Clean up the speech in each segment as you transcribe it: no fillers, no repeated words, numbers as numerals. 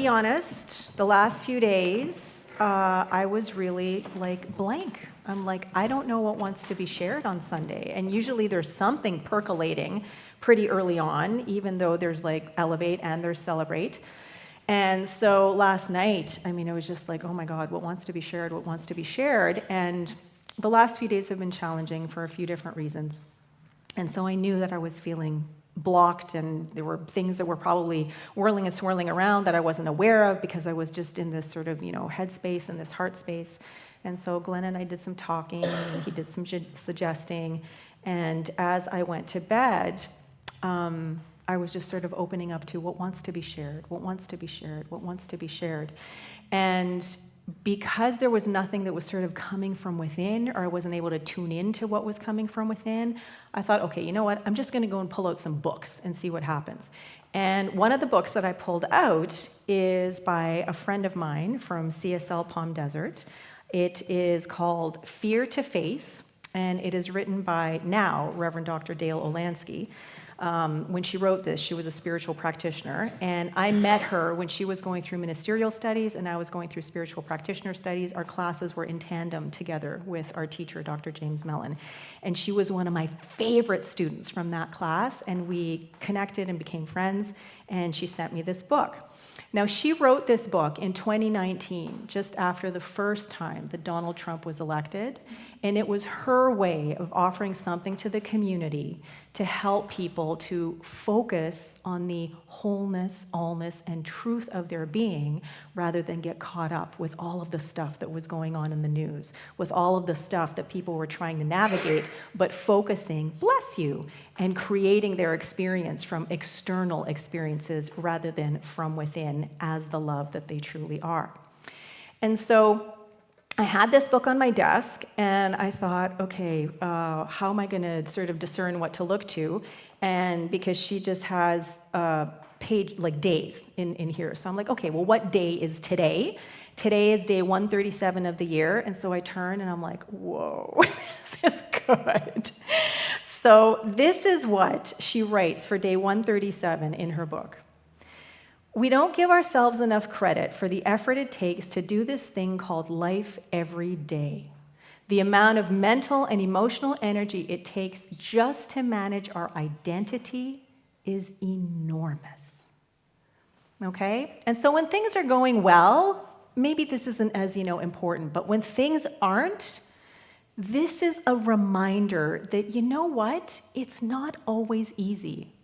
be honest, the last few days, I was really like blank. I'm like, I don't know what wants to be shared on Sunday. And usually there's something percolating pretty early on, even though there's like elevate and there's celebrate. And so last night, I mean, it was just like, oh my God, what wants to be shared? What wants to be shared? And the last few days have been challenging for a few different reasons. And so I knew that I was feeling blocked, and there were things that were probably whirling and swirling around that I wasn't aware of because I was just in this sort of, headspace and this heart space. And so Glenn and I did some talking, and he did some suggesting. And as I went to bed, I was just sort of opening up to what wants to be shared, what wants to be shared, what wants to be shared. And because there was nothing that was sort of coming from within, or I wasn't able to tune into what was coming from within, I thought, okay, you know what? I'm just going to go and pull out some books and see what happens. And one of the books that I pulled out is by a friend of mine from CSL Palm Desert. It is called Fear to Faith, and it is written by now Reverend Dr. Dale Olansky. When she wrote this, she was a spiritual practitioner, and I met her when she was going through ministerial studies and I was going through spiritual practitioner studies. Our classes were in tandem together with our teacher, Dr. James Mellon, and she was one of my favorite students from that class, and we connected and became friends, and she sent me this book. Now, she wrote this book in 2019, just after the first time that Donald Trump was elected, and it was her way of offering something to the community to help people to focus on the wholeness, allness, and truth of their being, rather than get caught up with all of the stuff that was going on in the news, with all of the stuff that people were trying to navigate, but focusing, bless you, and creating their experience from external experiences rather than from within as the love that they truly are. And so I had this book on my desk, and I thought, okay, how am I going to sort of discern what to look to? And because she just has page, like days in here. So I'm like, okay, well, what day is today? Today is day 137 of the year. And so I turn and I'm like, whoa, this is good. So this is what she writes for day 137 in her book. We don't give ourselves enough credit for the effort it takes to do this thing called life every day. The amount of mental and emotional energy it takes just to manage our identity is enormous. Okay? And so when things are going well, maybe this isn't as, important, but when things aren't, this is a reminder that, you know what? It's not always easy.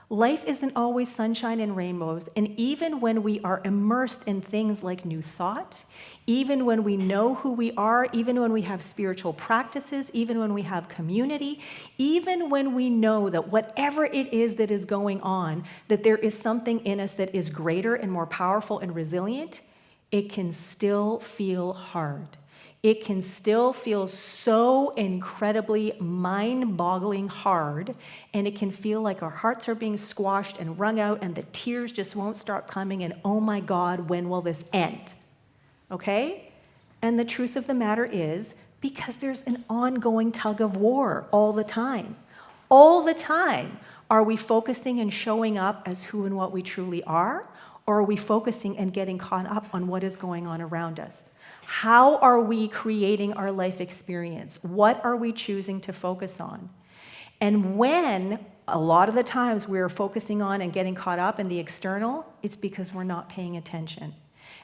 Life isn't always sunshine and rainbows, and even when we are immersed in things like new thought, even when we know who we are, even when we have spiritual practices, even when we have community, even when we know that whatever it is that is going on, that there is something in us that is greater and more powerful and resilient, it can still feel hard. It can still feel so incredibly mind-boggling hard, and it can feel like our hearts are being squashed and wrung out, and the tears just won't stop coming, and oh my God, when will this end? Okay? And the truth of the matter is, because there's an ongoing tug of war all the time. All the time, are we focusing and showing up as who and what we truly are, or are we focusing and getting caught up on what is going on around us? How are we creating our life experience? What are we choosing to focus on? And when a lot of the times we're focusing on and getting caught up in the external, it's because we're not paying attention.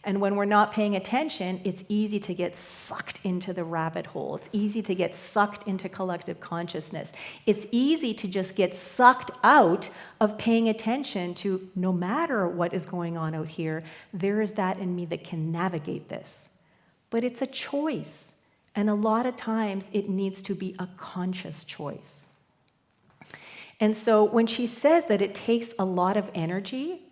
And when we're not paying attention, it's easy to get sucked into the rabbit hole. It's easy to get sucked into collective consciousness. It's easy to just get sucked out of paying attention to, no matter what is going on out here, there is that in me that can navigate this. But it's a choice, and a lot of times it needs to be a conscious choice. And so when she says that it takes a lot of energy,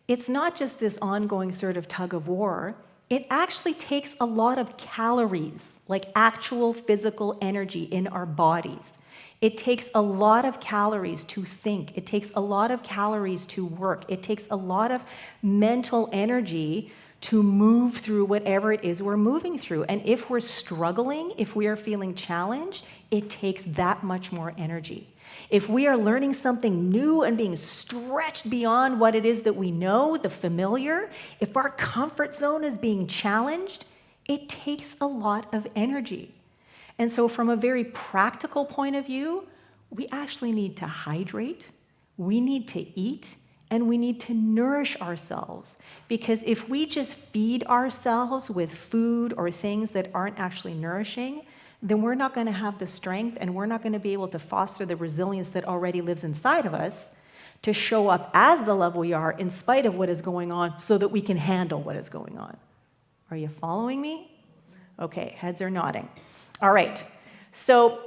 it's not just this ongoing sort of tug of war. It actually takes a lot of calories, like actual physical energy in our bodies. It takes a lot of calories to think. It takes a lot of calories to work. It takes a lot of mental energy to move through whatever it is we're moving through. And if we're struggling, if we are feeling challenged, it takes that much more energy. If we are learning something new and being stretched beyond what it is that we know, the familiar, if our comfort zone is being challenged, it takes a lot of energy. And so from a very practical point of view, we actually need to hydrate, we need to eat, and we need to nourish ourselves. Because if we just feed ourselves with food or things that aren't actually nourishing, then we're not going to have the strength and we're not going to be able to foster the resilience that already lives inside of us to show up as the love we are in spite of what is going on so that we can handle what is going on. Are you following me? Okay, heads are nodding. All right, so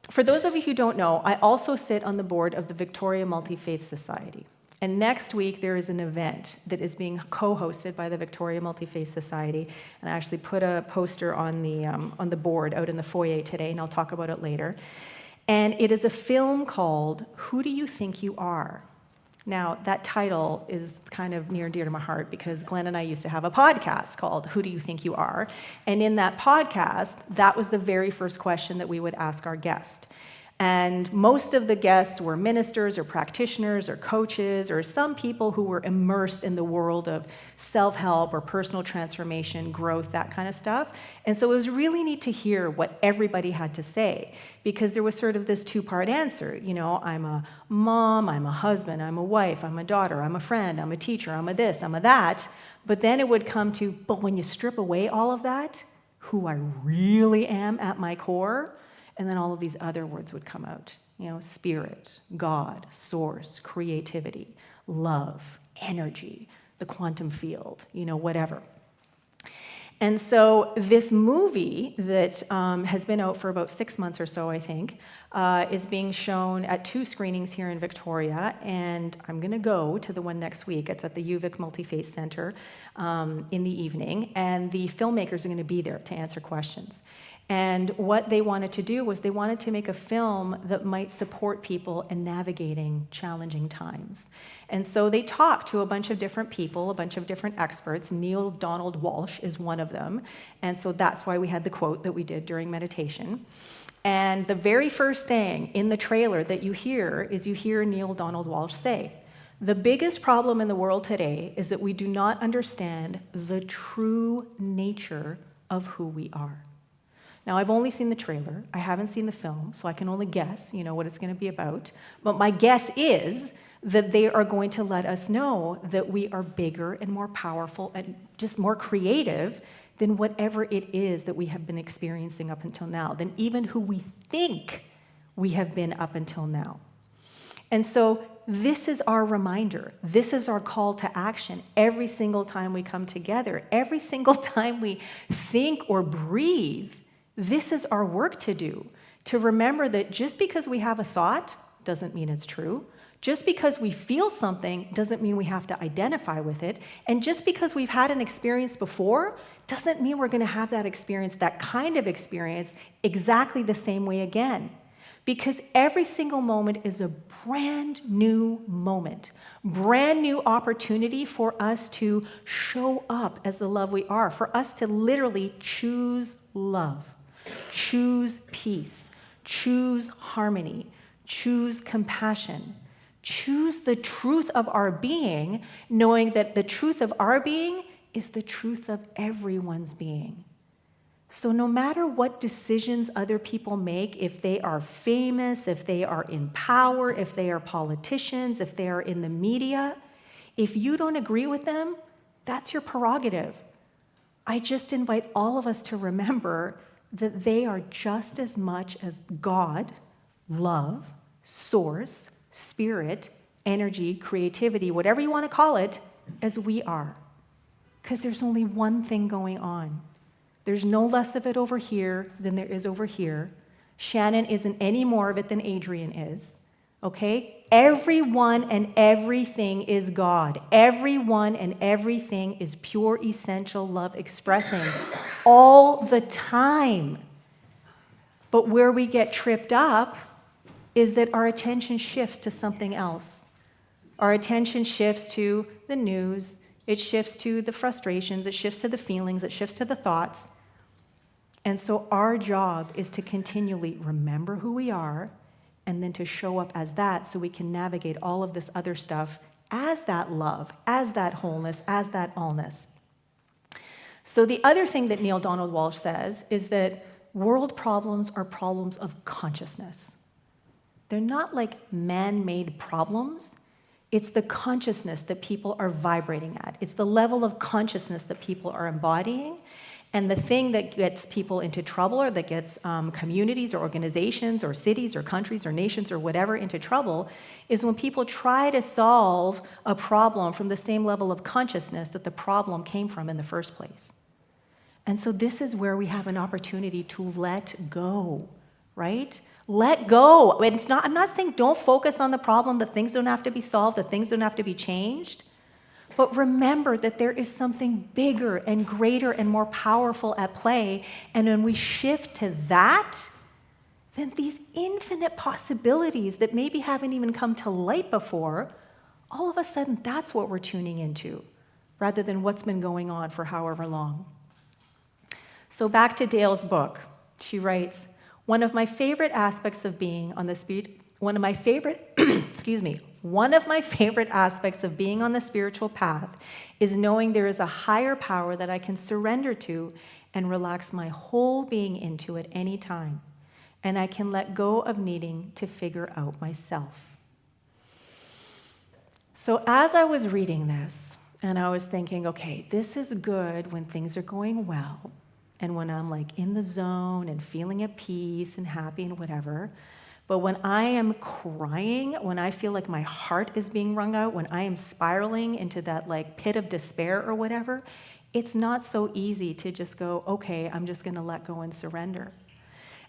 for those of you who don't know, I also sit on the board of the Victoria Multi-Faith Society. And next week, there is an event that is being co-hosted by the Victoria Multi-Faith Society. And I actually put a poster on the board out in the foyer today, and I'll talk about it later. And it is a film called Who Do You Think You Are? Now, that title is kind of near and dear to my heart because Glenn and I used to have a podcast called Who Do You Think You Are? And in that podcast, that was the very first question that we would ask our guest. And most of the guests were ministers or practitioners or coaches or some people who were immersed in the world of self-help or personal transformation, growth, that kind of stuff. And so it was really neat to hear what everybody had to say because there was sort of this two-part answer. You know, I'm a mom, I'm a husband, I'm a wife, I'm a daughter, I'm a friend, I'm a teacher, I'm a this, I'm a that. But then it would come to, but when you strip away all of that, who I really am at my core, and then all of these other words would come out, you know, spirit, God, source, creativity, love, energy, the quantum field, you know, whatever. And so this movie that has been out for about 6 months or so, I think, is being shown at 2 screenings here in Victoria, and I'm going to go to the one next week. It's at the UVic Multi-Faith Center in the evening, and the filmmakers are going to be there to answer questions. And what they wanted to do was they wanted to make a film that might support people in navigating challenging times. And so they talked to a bunch of different people, a bunch of different experts. Neil Donald Walsh is one of them. And so that's why we had the quote that we did during meditation. And the very first thing in the trailer that you hear is you hear Neil Donald Walsh say, "The biggest problem in the world today is that we do not understand the true nature of who we are." Now, I've only seen the trailer. I haven't seen the film, so I can only guess, you know, what it's going to be about. But my guess is that they are going to let us know that we are bigger and more powerful and just more creative than whatever it is that we have been experiencing up until now, than even who we think we have been up until now. And so this is our reminder. This is our call to action every single time we come together, every single time we think or breathe. This is our work to do, to remember that just because we have a thought doesn't mean it's true. Just because we feel something doesn't mean we have to identify with it. And just because we've had an experience before doesn't mean we're going to have that experience, that kind of experience, exactly the same way again. Because every single moment is a brand new moment, brand new opportunity for us to show up as the love we are, for us to literally choose love. Choose peace, choose harmony, choose compassion, choose the truth of our being, knowing that the truth of our being is the truth of everyone's being. So no matter what decisions other people make, if they are famous, if they are in power, if they are politicians, if they are in the media, if you don't agree with them, that's your prerogative. I just invite all of us to remember that they are just as much as God, love, source, spirit, energy, creativity, whatever you want to call it, as we are. Because there's only one thing going on. There's no less of it over here than there is over here. Shannon isn't any more of it than Adrian is. Okay? Everyone and everything is God. Everyone and everything is pure, essential love expressing all the time. But where we get tripped up is that our attention shifts to something else. Our attention shifts to the news. It shifts to the frustrations. It shifts to the feelings. It shifts to the thoughts. And so our job is to continually remember who we are, and then to show up as that so we can navigate all of this other stuff as that love, as that wholeness, as that allness. So the other thing that Neil Donald Walsh says is that world problems are problems of consciousness. They're not like man-made problems. It's the consciousness that people are vibrating at. It's the level of consciousness that people are embodying. And the thing that gets people into trouble, or that gets communities or organizations or cities or countries or nations or whatever into trouble, is when people try to solve a problem from the same level of consciousness that the problem came from in the first place. And so this is where we have an opportunity to let go, right? Let go. I'm not saying don't focus on the problem, that things don't have to be solved, that things don't have to be changed. But remember that there is something bigger and greater and more powerful at play. And when we shift to that, then these infinite possibilities that maybe haven't even come to light before, all of a sudden that's what we're tuning into, rather than what's been going on for however long. So back to Dale's book. She writes, one of my favorite aspects of being on the one of my favorite aspects of being on the spiritual path is knowing there is a higher power that I can surrender to and relax my whole being into at any time. And I can let go of needing to figure out myself. So as I was reading this, and I was thinking, okay, this is good when things are going well, and when I'm like in the zone and feeling at peace and happy and whatever. But when I am crying, when I feel like my heart is being wrung out, when I am spiraling into that like pit of despair or whatever, it's not so easy to just go, okay, I'm just gonna let go and surrender.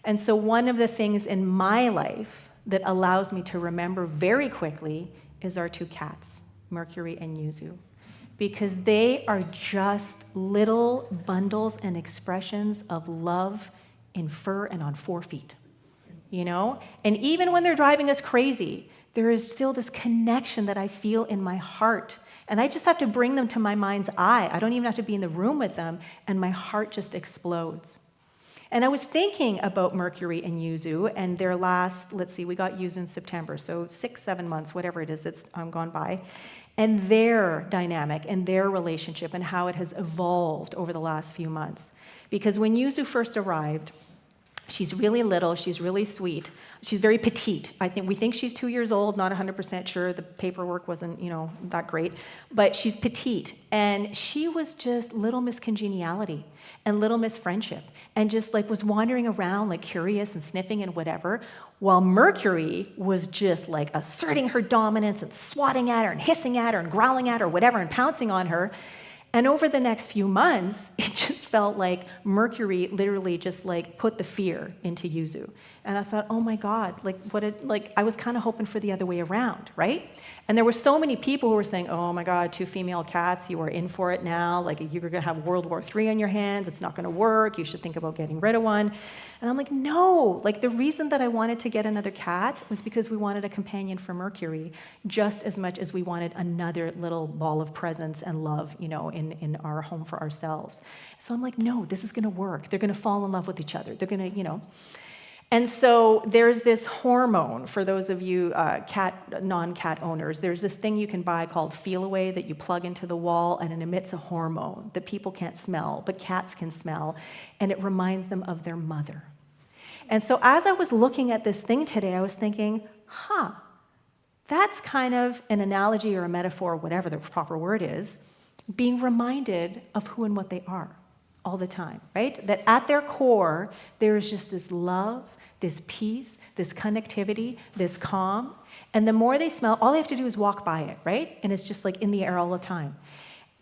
And so one of the things in my life that allows me to remember very quickly is our two cats, Mercury and Yuzu, because they are just little bundles and expressions of love in fur and on 4 feet. You know? And even when they're driving us crazy, there is still this connection that I feel in my heart. And I just have to bring them to my mind's eye. I don't even have to be in the room with them, and my heart just explodes. And I was thinking about Mercury and Yuzu and their last, we got Yuzu in September, so 6-7 months, whatever it is that's gone by, and their dynamic and their relationship and how it has evolved over the last few months. Because when Yuzu first arrived, she's really little, she's really sweet, she's very petite. We think she's 2 years old, not 100% sure, the paperwork wasn't, that great, but she's petite. And she was just little Miss Congeniality and little Miss Friendship, and just like was wandering around like curious and sniffing and whatever, while Mercury was just like asserting her dominance and swatting at her and hissing at her and growling at her, whatever, and pouncing on her. And over the next few months, it just felt like Mercury literally just like put the fear into Yuzu. And I thought, oh my God, I was kind of hoping for the other way around, right? And there were so many people who were saying, oh my God, 2 female cats, you are in for it now. Like you're gonna have World War III on your hands. It's not gonna work. You should think about getting rid of one. And I'm like, no, the reason that I wanted to get another cat was because we wanted a companion for Mercury just as much as we wanted another little ball of presence and love, in our home for ourselves. So I'm like, no, this is gonna work. They're gonna fall in love with each other. They're gonna, And so there's this hormone, for those of you non-cat owners, there's this thing you can buy called Feel Away that you plug into the wall, and it emits a hormone that people can't smell, but cats can smell, and it reminds them of their mother. And so as I was looking at this thing today, I was thinking, that's kind of an analogy or a metaphor, whatever the proper word is, being reminded of who and what they are all the time, right? That at their core, there is just this love, this peace, this connectivity, this calm. And the more they smell, all they have to do is walk by it, right? And it's just like in the air all the time.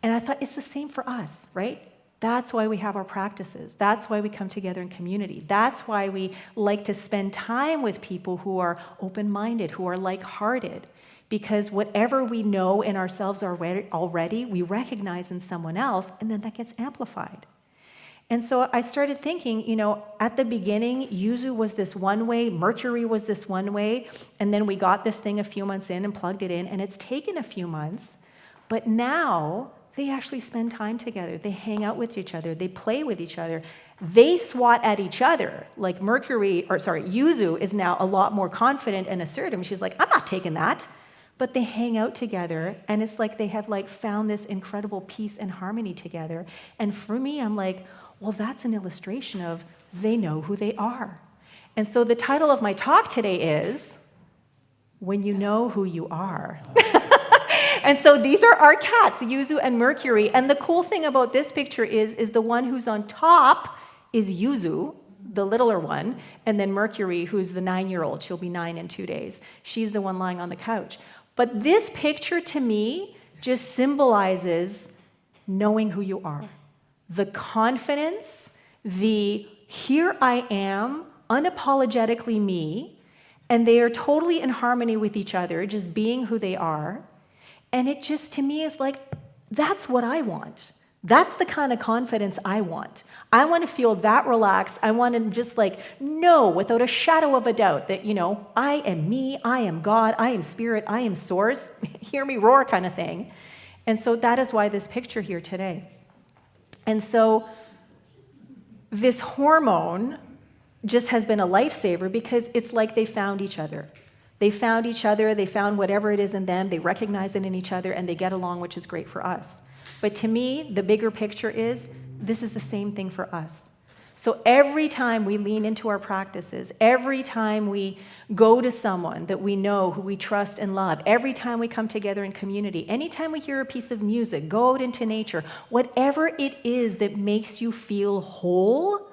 And I thought, it's the same for us, right? That's why we have our practices. That's why we come together in community. That's why we like to spend time with people who are open-minded, who are like-hearted. Because whatever we know in ourselves already, we recognize in someone else, and then that gets amplified. And so I started thinking, at the beginning, Yuzu was this one way, Mercury was this one way, and then we got this thing a few months in and plugged it in, and it's taken a few months, but now they actually spend time together. They hang out with each other. They play with each other. they swat at each other. Like Yuzu is now a lot more confident and assertive. And she's like, I'm not taking that. But they hang out together, and it's like they have like found this incredible peace and harmony together. And for me, I'm like, well, that's an illustration of they know who they are. And so the title of my talk today is, When You Know Who You Are. And so these are our cats, Yuzu and Mercury. And the cool thing about this picture is the one who's on top is Yuzu, the littler one, and then Mercury, who's the 9-year-old. She'll be 9 in 2 days. She's the one lying on the couch. But this picture to me just symbolizes knowing who you are. The confidence, the here I am, unapologetically me, and they are totally in harmony with each other, just being who they are. And it just, to me, is like, that's what I want. That's the kind of confidence I want. I want to feel that relaxed. I want to just like know without a shadow of a doubt that, I am me, I am God, I am spirit, I am source, hear me roar kind of thing. And so that is why this picture here today. And so this hormone just has been a lifesaver because it's like they found each other. They found each other, they found whatever it is in them, they recognize it in each other, and they get along, which is great for us. But to me, the bigger picture is this is the same thing for us. So every time we lean into our practices, every time we go to someone that we know, who we trust and love, every time we come together in community, anytime we hear a piece of music, go out into nature, whatever it is that makes you feel whole,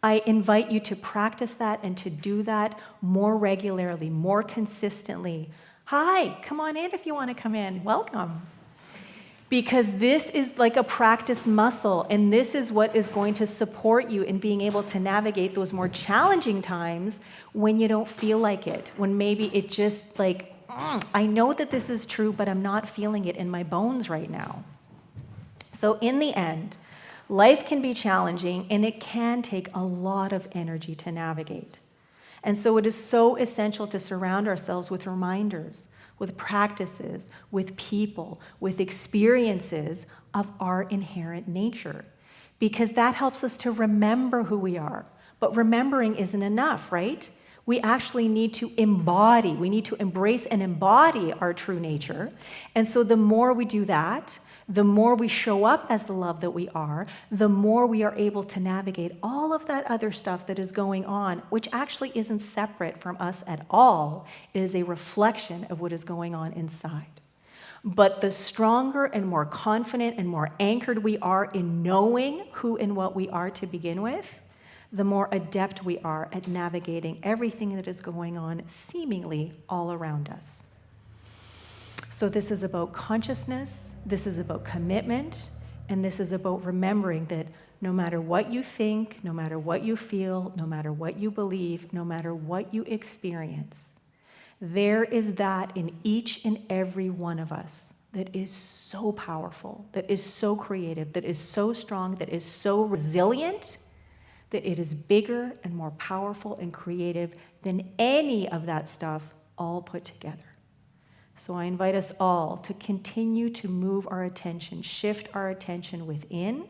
I invite you to practice that and to do that more regularly, more consistently. Hi, come on in if you want to come in. Welcome. Because this is like a practice muscle, and this is what is going to support you in being able to navigate those more challenging times when you don't feel like it, when maybe it just like, I know that this is true, but I'm not feeling it in my bones right now. So in the end, life can be challenging, and it can take a lot of energy to navigate. And so it is so essential to surround ourselves with reminders, with practices, with people, with experiences of our inherent nature, because that helps us to remember who we are. But remembering isn't enough, right? We actually need to embody, we need to embrace and embody our true nature. And so the more we do that, the more we show up as the love that we are, the more we are able to navigate all of that other stuff that is going on, which actually isn't separate from us at all. It is a reflection of what is going on inside. But the stronger and more confident and more anchored we are in knowing who and what we are to begin with, the more adept we are at navigating everything that is going on seemingly all around us. So this is about consciousness, this is about commitment, and this is about remembering that no matter what you think, no matter what you feel, no matter what you believe, no matter what you experience, there is that in each and every one of us that is so powerful, that is so creative, that is so strong, that is so resilient, that it is bigger and more powerful and creative than any of that stuff all put together. So I invite us all to continue to move our attention, shift our attention within.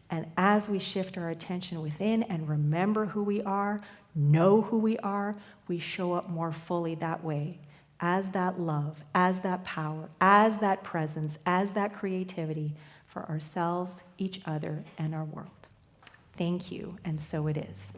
And as we shift our attention within and remember who we are, know who we are, we show up more fully that way, as that love, as that power, as that presence, as that creativity for ourselves, each other, and our world. Thank you, and so it is.